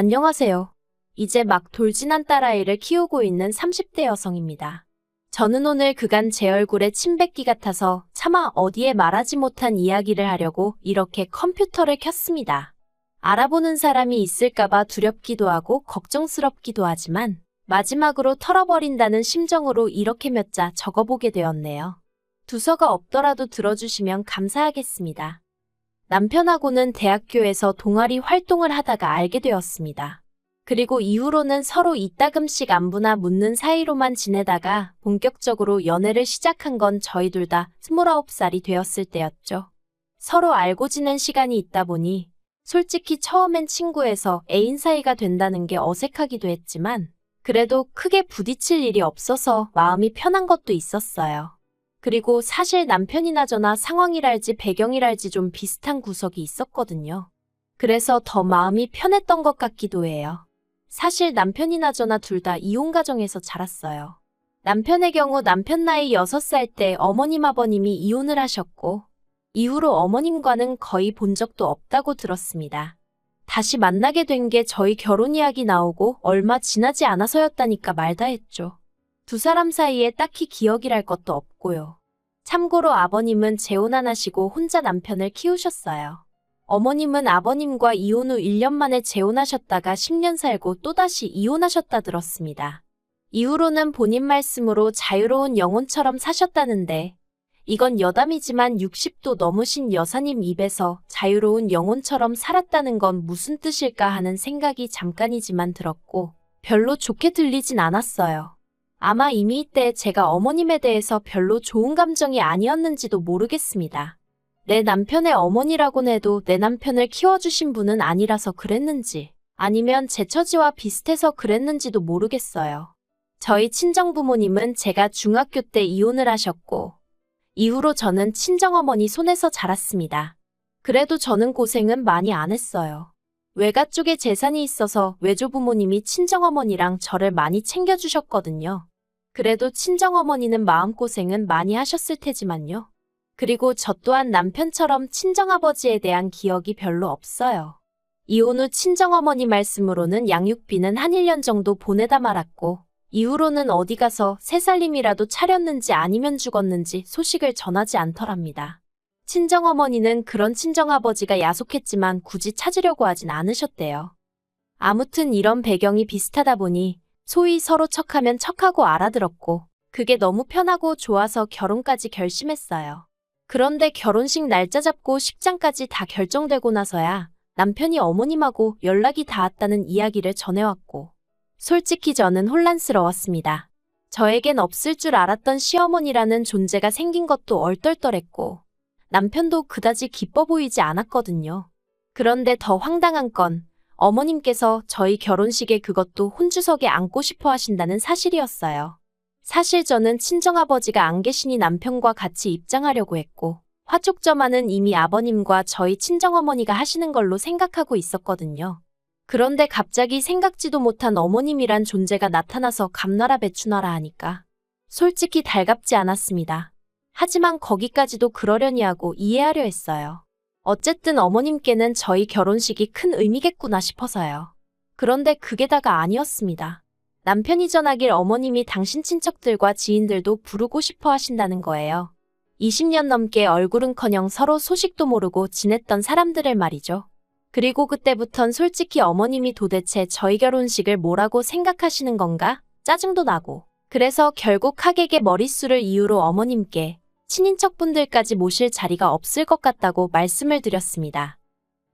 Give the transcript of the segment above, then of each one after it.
안녕하세요. 이제 막 돌진한 딸아이를 키우고 있는 30대 여성입니다. 저는 오늘 그간 제 얼굴에 침 뱉기 같아서 차마 어디에 말하지 못한 이야기를 하려고 이렇게 컴퓨터를 켰습니다. 알아보는 사람이 있을까봐 두렵기도 하고 걱정스럽기도 하지만 마지막으로 털어버린다는 심정으로 이렇게 몇 자 적어보게 되었네요. 두서가 없더라도 들어주시면 감사하겠습니다. 남편하고는 대학교에서 동아리 활동을 하다가 알게 되었습니다. 그리고 이후로는 서로 이따금씩 안부나 묻는 사이로만 지내다가 본격적으로 연애를 시작한 건 저희 둘 다 29살이 되었을 때였죠. 서로 알고 지낸 시간이 있다 보니 솔직히 처음엔 친구에서 애인 사이가 된다는 게 어색하기도 했지만 그래도 크게 부딪힐 일이 없어서 마음이 편한 것도 있었어요. 그리고 사실 남편이나 저나 상황이랄지 배경이랄지 좀 비슷한 구석이 있었거든요. 그래서 더 마음이 편했던 것 같기도 해요. 사실 남편이나 저나 둘 다 이혼 가정에서 자랐어요. 남편의 경우 남편 나이 6살 때 어머님 아버님이 이혼을 하셨고 이후로 어머님과는 거의 본 적도 없다고 들었습니다. 다시 만나게 된 게 저희 결혼 이야기 나오고 얼마 지나지 않아서였다니까 말다 했죠. 두 사람 사이에 딱히 기억이랄 것도 없고요. 참고로 아버님은 재혼 안 하시고 혼자 남편을 키우셨어요. 어머님은 아버님과 이혼 후 1년 만에 재혼하셨다가 10년 살고 또다시 이혼하셨다 들었습니다. 이후로는 본인 말씀으로 자유로운 영혼처럼 사셨다는데 이건 여담이지만 60도 넘으신 여사님 입에서 자유로운 영혼처럼 살았다는 건 무슨 뜻일까 하는 생각이 잠깐이지만 들었고 별로 좋게 들리진 않았어요. 아마 이미 이때 제가 어머님에 대해서 별로 좋은 감정이 아니었는지도 모르겠습니다. 내 남편의 어머니라곤 해도 내 남편을 키워주신 분은 아니라서 그랬는지 아니면 제 처지와 비슷해서 그랬는지도 모르겠어요. 저희 친정부모님은 제가 중학교 때 이혼을 하셨고 이후로 저는 친정어머니 손에서 자랐습니다. 그래도 저는 고생은 많이 안 했어요. 외가 쪽에 재산이 있어서 외조부모님이 친정어머니랑 저를 많이 챙겨주셨거든요. 그래도 친정어머니는 마음고생은 많이 하셨을 테지만요. 그리고 저 또한 남편처럼 친정아버지에 대한 기억이 별로 없어요. 이혼 후 친정어머니 말씀으로는 양육비는 한 1년 정도 보내다 말았고 이후로는 어디 가서 새살림이라도 차렸는지 아니면 죽었는지 소식을 전하지 않더랍니다. 친정어머니는 그런 친정아버지가 야속했지만 굳이 찾으려고 하진 않으셨대요. 아무튼 이런 배경이 비슷하다 보니 소위 서로 척하면 척하고 알아들었고 그게 너무 편하고 좋아서 결혼까지 결심했어요. 그런데 결혼식 날짜 잡고 식장까지 다 결정되고 나서야 남편이 어머님하고 연락이 닿았다는 이야기를 전해왔고 솔직히 저는 혼란스러웠습니다. 저에겐 없을 줄 알았던 시어머니라는 존재가 생긴 것도 얼떨떨했고 남편도 그다지 기뻐 보이지 않았거든요. 그런데 더 황당한 건 어머님께서 저희 결혼식에 그것도 혼주석에 앉고 싶어 하신다는 사실이었어요. 사실 저는 친정아버지가 안 계시니 남편과 같이 입장하려고 했고 화촉점화는 이미 아버님과 저희 친정어머니가 하시는 걸로 생각하고 있었거든요. 그런데 갑자기 생각지도 못한 어머님이란 존재가 나타나서 감나라 배추나라 하니까 솔직히 달갑지 않았습니다. 하지만 거기까지도 그러려니 하고 이해하려 했어요. 어쨌든 어머님께는 저희 결혼식이 큰 의미겠구나 싶어서요. 그런데 그게 다가 아니었습니다. 남편이 전하길 어머님이 당신 친척들과 지인들도 부르고 싶어 하신다는 거예요. 20년 넘게 얼굴은커녕 서로 소식도 모르고 지냈던 사람들을 말이죠. 그리고 그때부턴 솔직히 어머님이 도대체 저희 결혼식을 뭐라고 생각하시는 건가? 짜증도 나고. 그래서 결국 하객의 머릿수를 이유로 어머님께 친인척분들까지 모실 자리가 없을 것 같다고 말씀을 드렸습니다.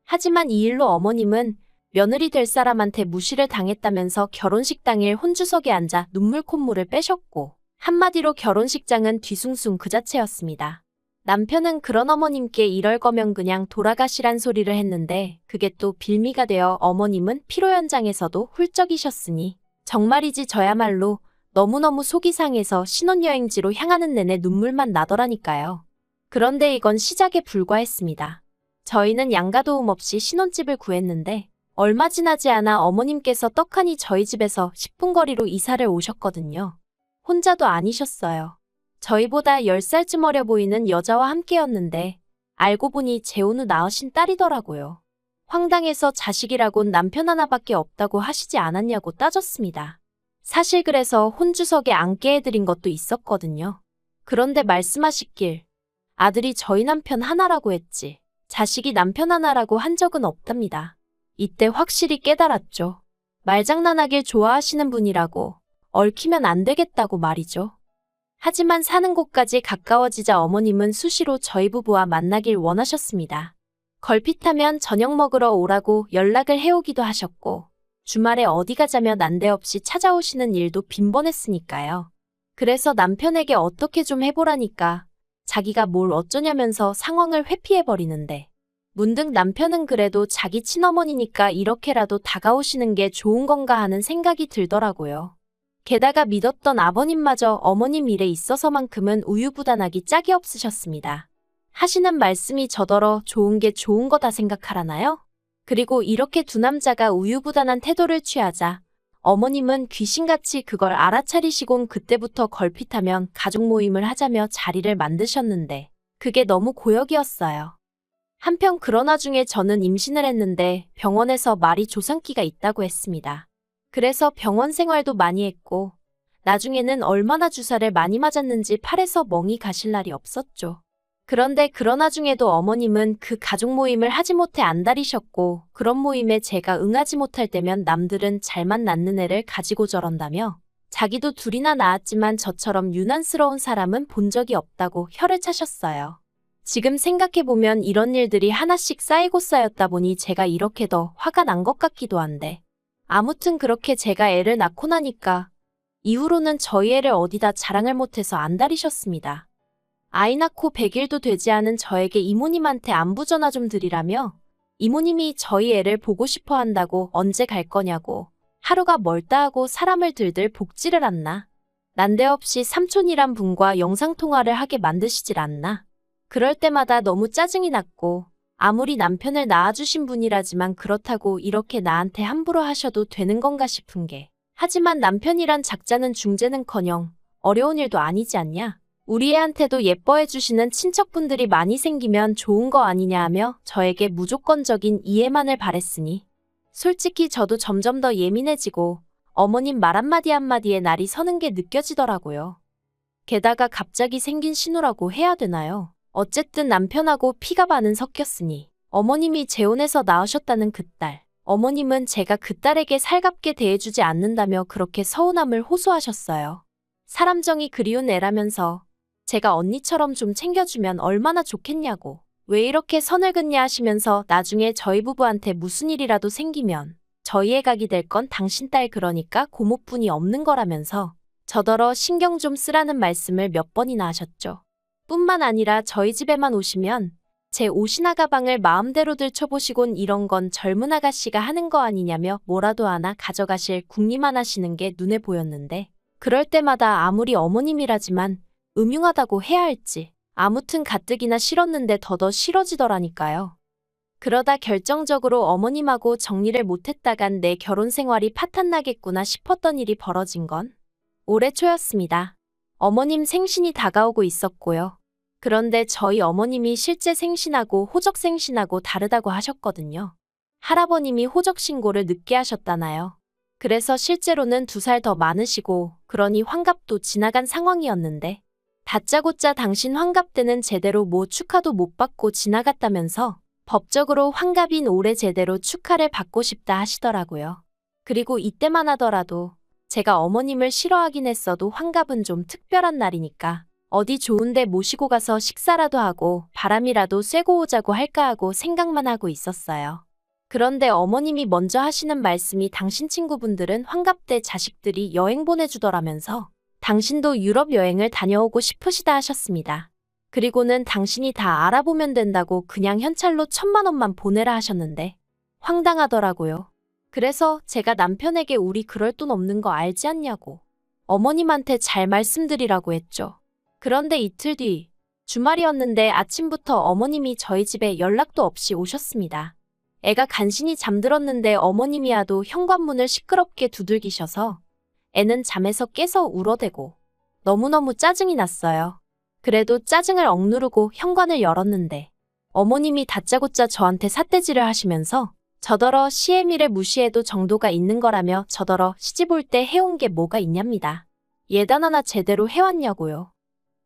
하지만 이 일로 어머님은 며느리 될 사람한테 무시를 당했다면서 결혼식 당일 혼주석에 앉아 눈물 콧물을 빼셨고 한마디로 결혼식장은 뒤숭숭 그 자체였습니다. 남편은 그런 어머님께 이럴 거면 그냥 돌아가시란 소리를 했는데 그게 또 빌미가 되어 어머님은 피로 현장에서도 훌쩍이셨으니 정말이지 저야말로 너무너무 속이 상해서 신혼여행지로 향하는 내내 눈물만 나더라니까요. 그런데 이건 시작에 불과했습니다. 저희는 양가도움 없이 신혼집을 구했는데 얼마 지나지 않아 어머님께서 떡하니 저희 집에서 10분 거리로 이사를 오셨거든요. 혼자도 아니셨어요. 저희보다 10살쯤 어려 보이는 여자와 함께였는데 알고 보니 재혼 후 낳으신 딸이더라고요. 황당해서 자식이라곤 남편 하나밖에 없다고 하시지 않았냐고 따졌습니다. 사실 그래서 혼주석에 앉게 해드린 것도 있었거든요. 그런데 말씀하시길 아들이 저희 남편 하나라고 했지 자식이 남편 하나라고 한 적은 없답니다. 이때 확실히 깨달았죠. 말장난하길 좋아하시는 분이라고 얽히면 안 되겠다고 말이죠. 하지만 사는 곳까지 가까워지자 어머님은 수시로 저희 부부와 만나길 원하셨습니다. 걸핏하면 저녁 먹으러 오라고 연락을 해오기도 하셨고 주말에 어디 가자며 난데없이 찾아오시는 일도 빈번했으니까요. 그래서 남편에게 어떻게 좀 해보라니까 자기가 뭘 어쩌냐면서 상황을 회피해버리는데 문득 남편은 그래도 자기 친어머니니까 이렇게라도 다가오시는 게 좋은 건가 하는 생각이 들더라고요. 게다가 믿었던 아버님마저 어머님 일에 있어서만큼은 우유부단하기 짝이 없으셨습니다. 하시는 말씀이 저더러 좋은 게 좋은 거다 생각하라나요? 그리고 이렇게 두 남자가 우유부단한 태도를 취하자 어머님은 귀신같이 그걸 알아차리시곤 그때부터 걸핏하면 가족 모임을 하자며 자리를 만드셨는데 그게 너무 고역이었어요. 한편 그런 와중에 저는 임신을 했는데 병원에서 말이 조산기가 있다고 했습니다. 그래서 병원 생활도 많이 했고 나중에는 얼마나 주사를 많이 맞았는지 팔에서 멍이 가실 날이 없었죠. 그런데 그런 와중에도 어머님은 그 가족 모임을 하지 못해 안달이셨고 그런 모임에 제가 응하지 못할 때면 남들은 잘만 낳는 애를 가지고 저런다며 자기도 둘이나 낳았지만 저처럼 유난스러운 사람은 본 적이 없다고 혀를 차셨어요. 지금 생각해보면 이런 일들이 하나씩 쌓이고 쌓였다 보니 제가 이렇게 더 화가 난 것 같기도 한데 아무튼 그렇게 제가 애를 낳고 나니까 이후로는 저희 애를 어디다 자랑을 못해서 안달이셨습니다. 아이 낳고 100일도 되지 않은 저에게 이모님한테 안부 전화 좀 드리라며 이모님이 저희 애를 보고 싶어 한다고 언제 갈 거냐고 하루가 멀다 하고 사람을 들들 복지를 않나. 난데없이 삼촌이란 분과 영상통화를 하게 만드시질 않나. 그럴 때마다 너무 짜증이 났고 아무리 남편을 낳아주신 분이라지만 그렇다고 이렇게 나한테 함부로 하셔도 되는 건가 싶은 게 하지만 남편이란 작자는 중재는커녕 어려운 일도 아니지 않냐. 우리 애한테도 예뻐해 주시는 친척분들이 많이 생기면 좋은 거 아니냐 하며 저에게 무조건적인 이해만을 바랬으니 솔직히 저도 점점 더 예민해지고 어머님 말 한마디 한마디에 날이 서는 게 느껴지더라고요. 게다가 갑자기 생긴 신우라고 해야 되나요? 어쨌든 남편하고 피가 반은 섞였으니 어머님이 재혼해서 낳으셨다는 그 딸. 어머님은 제가 그 딸에게 살갑게 대해주지 않는다며 그렇게 서운함을 호소하셨어요. 사람 정이 그리운 애라면서 제가 언니처럼 좀 챙겨주면 얼마나 좋겠냐고. 왜 이렇게 선을 긋냐 하시면서 나중에 저희 부부한테 무슨 일이라도 생기면 저희 애각이 될 건 당신 딸 그러니까 고모뿐이 없는 거라면서 저더러 신경 좀 쓰라는 말씀을 몇 번이나 하셨죠. 뿐만 아니라 저희 집에만 오시면 제 옷이나 가방을 마음대로 들춰보시곤 이런 건 젊은 아가씨가 하는 거 아니냐며 뭐라도 하나 가져가실 궁리만 하시는 게 눈에 보였는데 그럴 때마다 아무리 어머님이라지만 음흉하다고 해야 할지 아무튼 가뜩이나 싫었는데 더더 싫어지더라니까요. 그러다 결정적으로 어머님하고 정리를 못했다간 내 결혼 생활이 파탄나겠구나 싶었던 일이 벌어진 건 올해 초였습니다. 어머님 생신이 다가오고 있었고요. 그런데 저희 어머님이 실제 생신하고 호적 생신하고 다르다고 하셨거든요. 할아버님이 호적 신고를 늦게 하셨다나요. 그래서 실제로는 2살 더 많으시고 그러니 환갑도 지나간 상황이었는데 다짜고짜 당신 환갑 때는 제대로 뭐 축하도 못 받고 지나갔다면서 법적으로 환갑인 올해 제대로 축하를 받고 싶다 하시더라고요. 그리고 이때만 하더라도 제가 어머님을 싫어하긴 했어도 환갑은 좀 특별한 날이니까 어디 좋은데 모시고 가서 식사라도 하고 바람이라도 쐬고 오자고 할까 하고 생각만 하고 있었어요. 그런데 어머님이 먼저 하시는 말씀이 당신 친구분들은 환갑 때 자식들이 여행 보내주더라면서 당신도 유럽 여행을 다녀오고 싶으시다 하셨습니다. 그리고는 당신이 다 알아보면 된다고 그냥 현찰로 1,000만 원만 보내라 하셨는데 황당하더라고요. 그래서 제가 남편에게 우리 그럴 돈 없는 거 알지 않냐고 어머님한테 잘 말씀드리라고 했죠. 그런데 이틀 뒤 주말이었는데 아침부터 어머님이 저희 집에 연락도 없이 오셨습니다. 애가 간신히 잠들었는데 어머님이 하도 현관문을 시끄럽게 두들기셔서 애는 잠에서 깨서 울어대고 너무너무 짜증이 났어요. 그래도 짜증을 억누르고 현관을 열었는데 어머님이 다짜고짜 저한테 삿대질을 하시면서 저더러 시애미를 무시해도 정도가 있는 거라며 저더러 시집 올 때 해온 게 뭐가 있냐입니다. 예단 하나 제대로 해왔냐고요.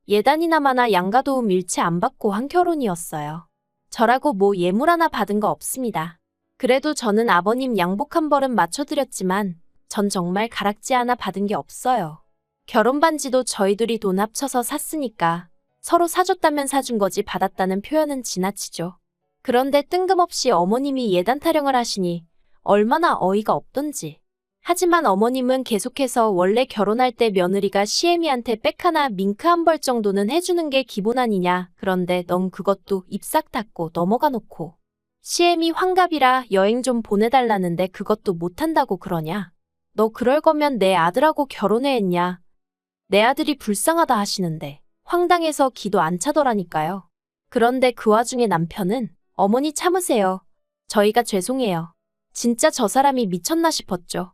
예단이나마나 양가도움 일체 안 받고 한 결혼이었어요. 저라고 뭐 예물 하나 받은 거 없습니다. 그래도 저는 아버님 양복 한 벌은 맞춰드렸지만 전 정말 가락지 하나 받은 게 없어요. 결혼 반지도 저희 둘이 돈 합쳐서 샀으니까 서로 사줬다면 사준 거지 받았다는 표현은 지나치죠. 그런데 뜬금없이 어머님이 예단 타령을 하시니 얼마나 어이가 없던지. 하지만 어머님은 계속해서 원래 결혼할 때 며느리가 시애미한테 백 하나 밍크 한 벌 정도는 해주는 게 기본 아니냐. 그런데 넌 그것도 입 싹 닫고 넘어가 놓고 시애미 환갑이라 여행 좀 보내달라는데 그것도 못한다고 그러냐. 너 그럴 거면 내 아들하고 결혼해 했냐. 내 아들이 불쌍하다 하시는데 황당해서 기도 안 차더라니까요. 그런데 그 와중에 남편은 어머니 참으세요. 저희가 죄송해요. 진짜 저 사람이 미쳤나 싶었죠.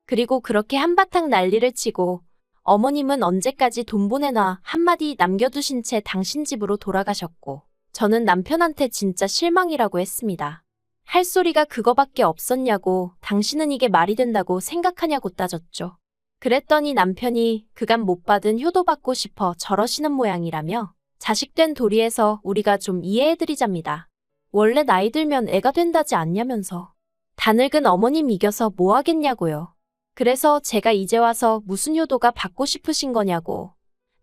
그리고 그렇게 한바탕 난리를 치고 어머님은 언제까지 돈 보내놔 한마디 남겨두신 채 당신 집으로 돌아가셨고 저는 남편한테 진짜 실망이라고 했습니다. 할 소리가 그거밖에 없었냐고 당신은 이게 말이 된다고 생각하냐고 따졌죠. 그랬더니 남편이 그간 못 받은 효도 받고 싶어 저러시는 모양이라며 자식된 도리에서 우리가 좀 이해해드리잡니다. 원래 나이 들면 애가 된다지 않냐면서. 다 늙은 어머님 이겨서 뭐 하겠냐고요. 그래서 제가 이제 와서 무슨 효도가 받고 싶으신 거냐고.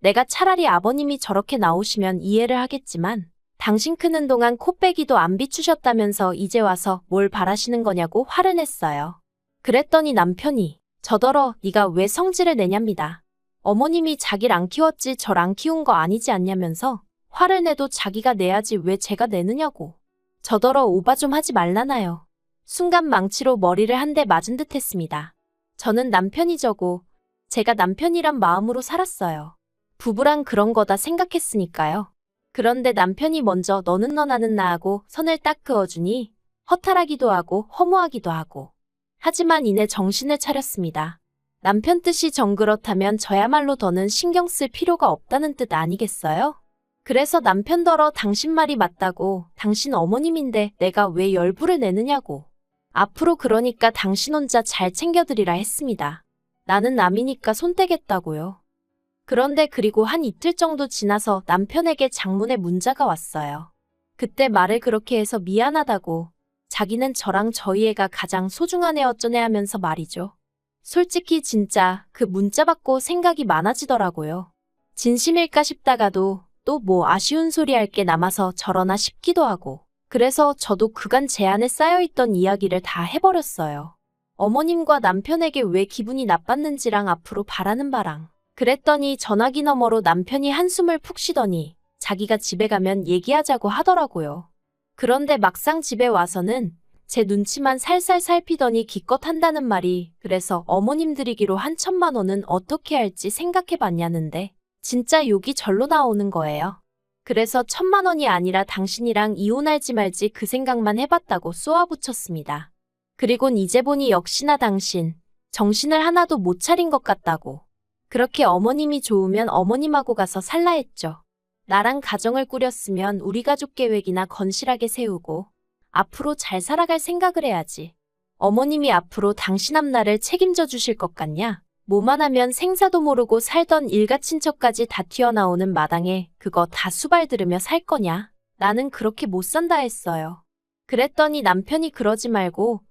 내가 차라리 아버님이 저렇게 나오시면 이해를 하겠지만 당신 크는 동안 코빼기도 안 비추셨다면서 이제 와서 뭘 바라시는 거냐고 화를 냈어요. 그랬더니 남편이 저더러 네가 왜 성질을 내냐입니다. 어머님이 자기를 안 키웠지 절 안 키운 거 아니지 않냐면서 화를 내도 자기가 내야지 왜 제가 내느냐고. 저더러 오바 좀 하지 말라나요. 순간 망치로 머리를 한 대 맞은 듯 했습니다. 저는 남편이 저고 제가 남편이란 마음으로 살았어요. 부부란 그런 거다 생각했으니까요. 그런데 남편이 먼저 너는 너 나는 나 하고 선을 딱 그어주니 허탈하기도 하고 허무하기도 하고. 하지만 이내 정신을 차렸습니다. 남편 뜻이 정 그렇다면 저야말로 더는 신경 쓸 필요가 없다는 뜻 아니겠어요? 그래서 남편더러 당신 말이 맞다고 당신 어머님인데 내가 왜 열불을 내느냐고. 앞으로 그러니까 당신 혼자 잘 챙겨드리라 했습니다. 나는 남이니까 손 떼겠다고요. 그런데 그리고 한 이틀 정도 지나서 남편에게 장문의 문자가 왔어요. 그때 말을 그렇게 해서 미안하다고 자기는 저랑 저희 애가 가장 소중한 애 어쩌네 하면서 말이죠. 솔직히 진짜 그 문자 받고 생각이 많아지더라고요. 진심일까 싶다가도 또 뭐 아쉬운 소리 할 게 남아서 저러나 싶기도 하고. 그래서 저도 그간 제 안에 쌓여있던 이야기를 다 해버렸어요. 어머님과 남편에게 왜 기분이 나빴는지랑 앞으로 바라는 바랑. 그랬더니 전화기 너머로 남편이 한숨을 푹 쉬더니 자기가 집에 가면 얘기하자고 하더라고요. 그런데 막상 집에 와서는 제 눈치만 살살 살피더니 기껏 한다는 말이 그래서 어머님 드리기로 한 1,000만 원은 어떻게 할지 생각해봤냐는데 진짜 욕이 절로 나오는 거예요. 그래서 1,000만 원이 아니라 당신이랑 이혼할지 말지 그 생각만 해봤다고 쏘아붙였습니다. 그리곤 이제 보니 역시나 당신 정신을 하나도 못 차린 것 같다고. 그렇게 어머님이 좋으면 어머님하고 가서 살라 했죠. 나랑 가정을 꾸렸으면 우리 가족 계획이나 건실하게 세우고 앞으로 잘 살아갈 생각을 해야지. 어머님이 앞으로 당신 앞날을 책임져 주실 것 같냐? 뭐만 하면 생사도 모르고 살던 일가 친척까지 다 튀어나오는 마당에 그거 다 수발 들으며 살 거냐? 나는 그렇게 못 산다 했어요. 그랬더니 남편이 그러지 말고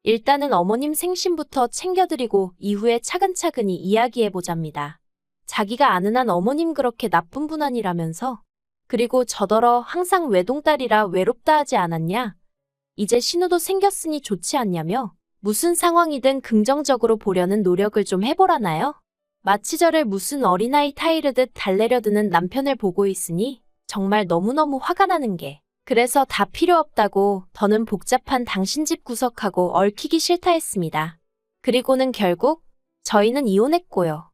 일단은 어머님 생신부터 챙겨드리고 이후에 차근차근히 이야기해보잡니다. 자기가 아는 한 어머님 그렇게 나쁜 분 아니라면서. 그리고 저더러 항상 외동딸이라 외롭다 하지 않았냐? 이제 신우도 생겼으니 좋지 않냐며? 무슨 상황이든 긍정적으로 보려는 노력을 좀 해보라나요? 마치 저를 무슨 어린아이 타이르듯 달래려드는 남편을 보고 있으니 정말 너무너무 화가 나는 게. 그래서 다 필요 없다고 더는 복잡한 당신 집 구석하고 얽히기 싫다 했습니다. 그리고는 결국 저희는 이혼했고요.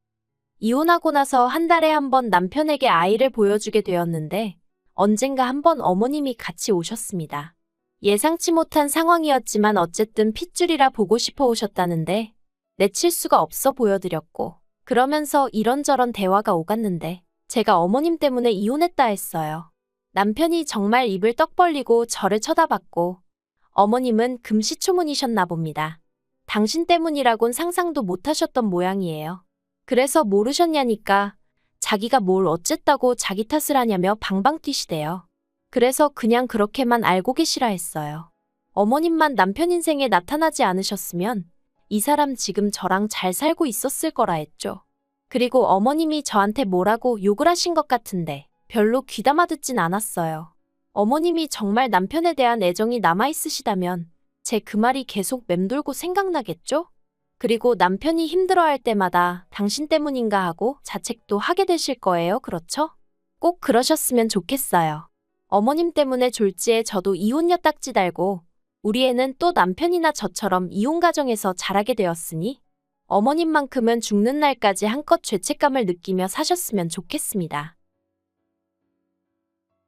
이혼하고 나서 한 달에 한 번 남편에게 아이를 보여주게 되었는데 언젠가 한 번 어머님이 같이 오셨습니다. 예상치 못한 상황이었지만 어쨌든 핏줄이라 보고 싶어 오셨다는데 내칠 수가 없어 보여드렸고 그러면서 이런저런 대화가 오갔는데 제가 어머님 때문에 이혼했다 했어요. 남편이 정말 입을 떡 벌리고 저를 쳐다봤고 어머님은 금시초문이셨나 봅니다. 당신 때문이라곤 상상도 못하셨던 모양이에요. 그래서 모르셨냐니까 자기가 뭘 어쨌다고 자기 탓을 하냐며 방방 뛰시대요. 그래서 그냥 그렇게만 알고 계시라 했어요. 어머님만 남편 인생에 나타나지 않으셨으면 이 사람 지금 저랑 잘 살고 있었을 거라 했죠. 그리고 어머님이 저한테 뭐라고 욕을 하신 것 같은데 별로 귀담아 듣진 않았어요. 어머님이 정말 남편에 대한 애정이 남아있으시다면 제 그 말이 계속 맴돌고 생각나겠죠? 그리고 남편이 힘들어할 때마다 당신 때문인가 하고 자책도 하게 되실 거예요, 그렇죠? 꼭 그러셨으면 좋겠어요. 어머님 때문에 졸지에 저도 이혼녀 딱지 달고 우리 애는 또 남편이나 저처럼 이혼 가정에서 자라게 되었으니 어머님만큼은 죽는 날까지 한껏 죄책감을 느끼며 사셨으면 좋겠습니다.